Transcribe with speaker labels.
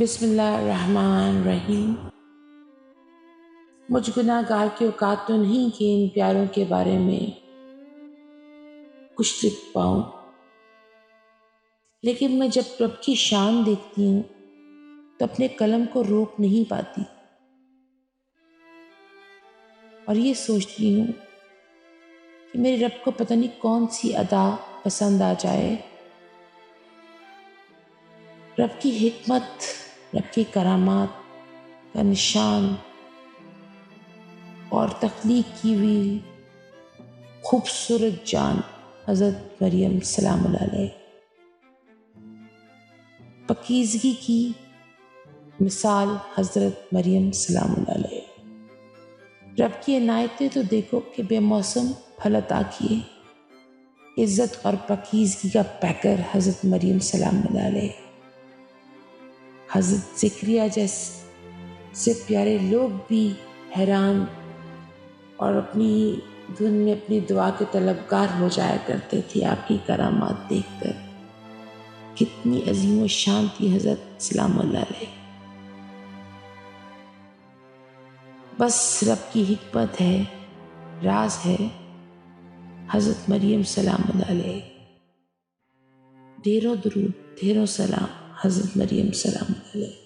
Speaker 1: بسم اللہ الرحمن الرحیم۔ مجھ گناہ گار کی اوقات تو نہیں کہ ان پیاروں کے بارے میں کچھ لکھ پاؤں، لیکن میں جب رب کی شان دیکھتی ہوں تو اپنے قلم کو روک نہیں پاتی اور یہ سوچتی ہوں کہ میرے رب کو پتہ نہیں کون سی ادا پسند آ جائے۔ رب کی حکمت، رب کی کرامات کا نشان اور تخلیق کی ہوئی خوبصورت جان حضرت مریم سلام اللہ علیہ، پاکیزگی کی مثال حضرت مریم سلام اللہ علیہ۔ رب کی عنایتیں تو دیکھو کہ بے موسم پھل عطا کیے، عزت اور پاکیزگی کا پیکر حضرت مریم سلام اللہ علیہ۔ حضرت زکریا جیسے پیارے لوگ بھی حیران اور اپنی دھن میں اپنی دعا کے طلبگار ہو جایا کرتے تھے آپ کی کرامات دیکھ کر۔ کتنی عظیم و شان تھی حضرت سلام اللہ علیہ۔ بس رب کی حکمت ہے، راز ہے حضرت مریم سلام اللہ علیہ۔ ڈھیروں درود، ڈھیروں سلام حضرت مریم سلام اللہ علیہ۔